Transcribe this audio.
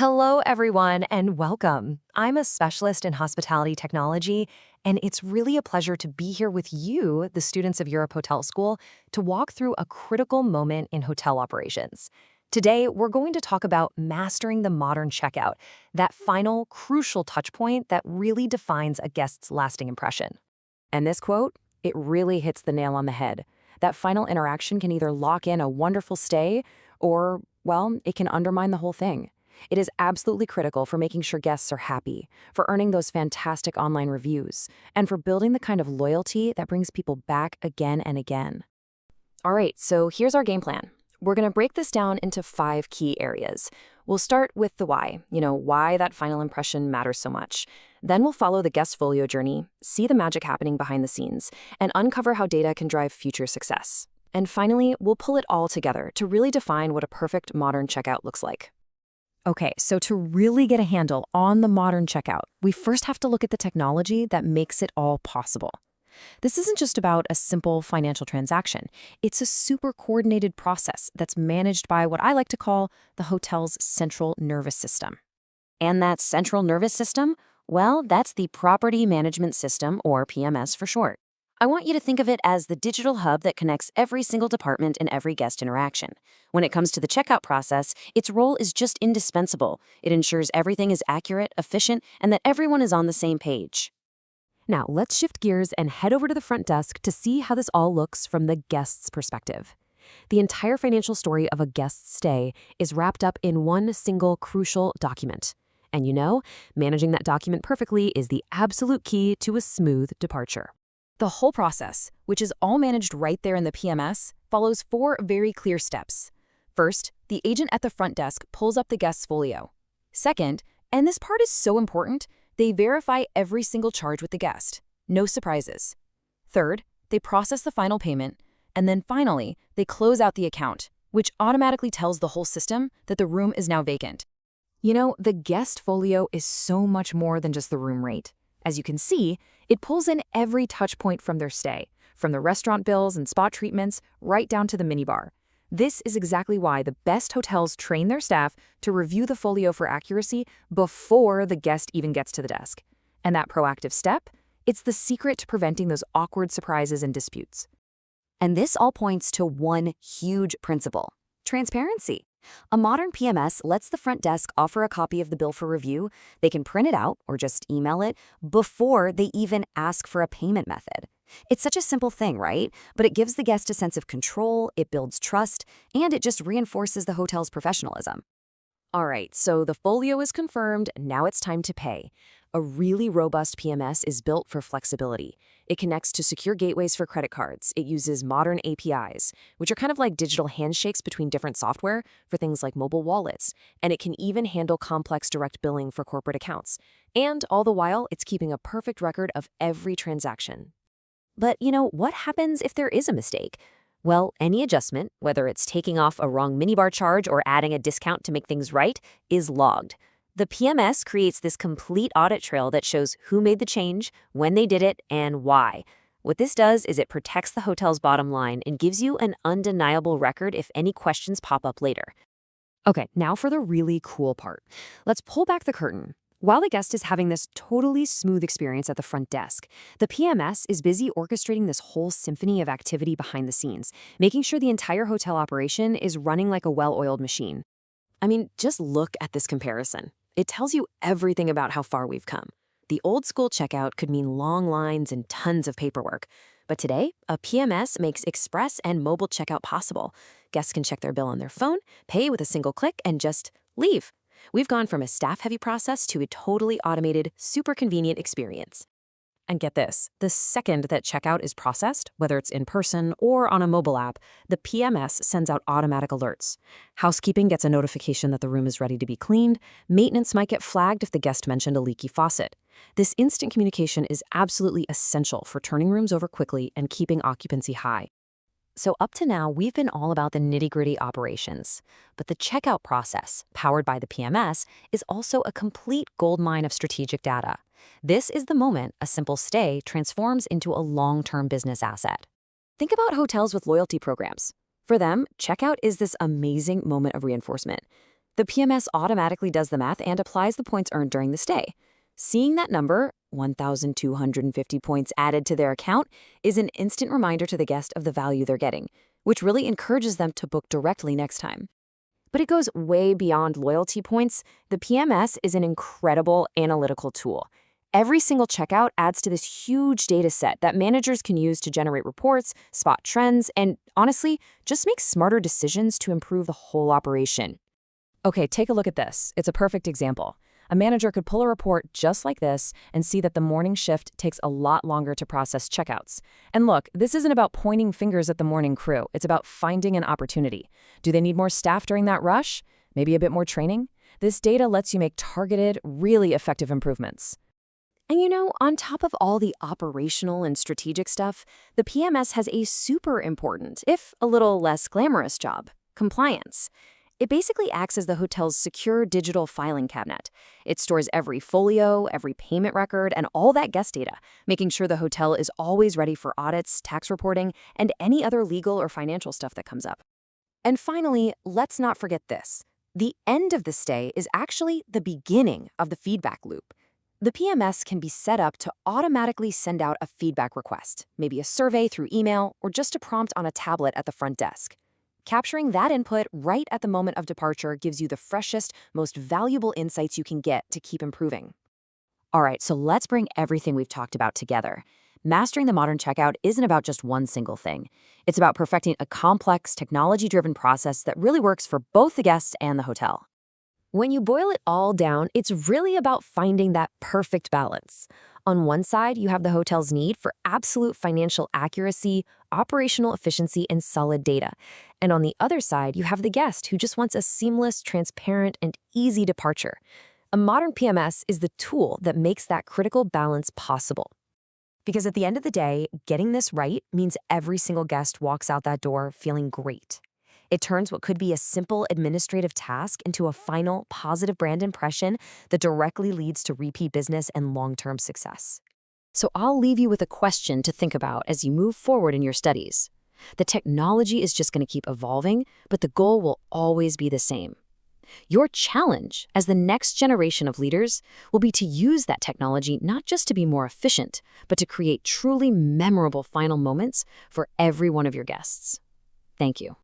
Hello, everyone, and welcome. I'm a specialist in hospitality technology, and it's really a pleasure to be here with you, the students of Europe Hotel School, to walk through a critical moment in hotel operations. Today, we're going to talk about mastering the modern checkout, that final, crucial touchpoint that really defines a guest's lasting impression. And this quote, it really hits the nail on the head. That final interaction can either lock in a wonderful stay or, well, it can undermine the whole thing. It is absolutely critical for making sure guests are happy, for earning those fantastic online reviews, and for building the kind of loyalty that brings people back again and again. All right, so here's our game plan. We're going to break this down into 5 key areas. We'll start with the why, why that final impression matters so much. Then we'll follow the guest folio journey, see the magic happening behind the scenes, and uncover how data can drive future success. And finally, we'll pull it all together to really define what a perfect modern checkout looks like. Okay, so to really get a handle on the modern checkout, we first have to look at the technology that makes it all possible. This isn't just about a simple financial transaction. It's a super coordinated process that's managed by what I like to call the hotel's central nervous system. And that central nervous system? Well, that's the Property Management System, or PMS for short. I want you to think of it as the digital hub that connects every single department and every guest interaction. When it comes to the checkout process, its role is just indispensable. It ensures everything is accurate, efficient, and that everyone is on the same page. Now, let's shift gears and head over to the front desk to see how this all looks from the guest's perspective. The entire financial story of a guest's stay is wrapped up in one single crucial document. And managing that document perfectly is the absolute key to a smooth departure. The whole process, which is all managed right there in the PMS, follows 4 very clear steps. First, the agent at the front desk pulls up the guest's folio. Second, and this part is so important, they verify every single charge with the guest. No surprises. Third, they process the final payment. And then finally, they close out the account, which automatically tells the whole system that the room is now vacant. The guest folio is so much more than just the room rate. As you can see, it pulls in every touch point from their stay, from the restaurant bills and spa treatments right down to the minibar. This is exactly why the best hotels train their staff to review the folio for accuracy before the guest even gets to the desk. And that proactive step, it's the secret to preventing those awkward surprises and disputes. And this all points to one huge principle: transparency. A modern PMS lets the front desk offer a copy of the bill for review. They can print it out or just email it before they even ask for a payment method. It's such a simple thing, right? But it gives the guest a sense of control, it builds trust, and it just reinforces the hotel's professionalism. All right, so the folio is confirmed, now it's time to pay. A really robust PMS is built for flexibility. It connects to secure gateways for credit cards. It uses modern APIs, which are kind of like digital handshakes between different software for things like mobile wallets. And it can even handle complex direct billing for corporate accounts. And all the while, it's keeping a perfect record of every transaction. But what happens if there is a mistake? Well, any adjustment, whether it's taking off a wrong minibar charge or adding a discount to make things right, is logged. The PMS creates this complete audit trail that shows who made the change, when they did it, and why. What this does is it protects the hotel's bottom line and gives you an undeniable record if any questions pop up later. Okay, now for the really cool part. Let's pull back the curtain. While the guest is having this totally smooth experience at the front desk, the PMS is busy orchestrating this whole symphony of activity behind the scenes, making sure the entire hotel operation is running like a well-oiled machine. I mean, just look at this comparison. It tells you everything about how far we've come. The old school checkout could mean long lines and tons of paperwork. But today, a PMS makes express and mobile checkout possible. Guests can check their bill on their phone, pay with a single click, and just leave. We've gone from a staff-heavy process to a totally automated, super convenient experience. And get this, the second that checkout is processed, whether it's in person or on a mobile app, the PMS sends out automatic alerts. Housekeeping gets a notification that the room is ready to be cleaned. Maintenance might get flagged if the guest mentioned a leaky faucet. This instant communication is absolutely essential for turning rooms over quickly and keeping occupancy high. So up to now, we've been all about the nitty-gritty operations. But the checkout process, powered by the PMS, is also a complete goldmine of strategic data. This is the moment a simple stay transforms into a long-term business asset. Think about hotels with loyalty programs. For them, checkout is this amazing moment of reinforcement. The PMS automatically does the math and applies the points earned during the stay. Seeing that number, 1,250 points added to their account, is an instant reminder to the guest of the value they're getting, which really encourages them to book directly next time. But it goes way beyond loyalty points. The PMS is an incredible analytical tool. Every single checkout adds to this huge data set that managers can use to generate reports, spot trends, and honestly, just make smarter decisions to improve the whole operation. Okay, take a look at this. It's a perfect example. A manager could pull a report just like this and see that the morning shift takes a lot longer to process checkouts. And look, this isn't about pointing fingers at the morning crew. It's about finding an opportunity. Do they need more staff during that rush? Maybe a bit more training? This data lets you make targeted, really effective improvements. And on top of all the operational and strategic stuff, the PMS has a super important, if a little less glamorous job: compliance. It basically acts as the hotel's secure digital filing cabinet. It stores every folio, every payment record, and all that guest data, making sure the hotel is always ready for audits, tax reporting, and any other legal or financial stuff that comes up. And finally, let's not forget this. The end of the stay is actually the beginning of the feedback loop. The PMS can be set up to automatically send out a feedback request, maybe a survey through email or just a prompt on a tablet at the front desk. Capturing that input right at the moment of departure gives you the freshest, most valuable insights you can get to keep improving. All right, so let's bring everything we've talked about together. Mastering the modern checkout isn't about just one single thing. It's about perfecting a complex, technology-driven process that really works for both the guests and the hotel. When you boil it all down, it's really about finding that perfect balance. On one side, you have the hotel's need for absolute financial accuracy, operational efficiency, and solid data. And on the other side, you have the guest who just wants a seamless, transparent, and easy departure. A modern PMS is the tool that makes that critical balance possible. Because at the end of the day, getting this right means every single guest walks out that door feeling great. It turns what could be a simple administrative task into a final, positive brand impression that directly leads to repeat business and long-term success. So I'll leave you with a question to think about as you move forward in your studies. The technology is just going to keep evolving, but the goal will always be the same. Your challenge as the next generation of leaders will be to use that technology not just to be more efficient, but to create truly memorable final moments for every one of your guests. Thank you.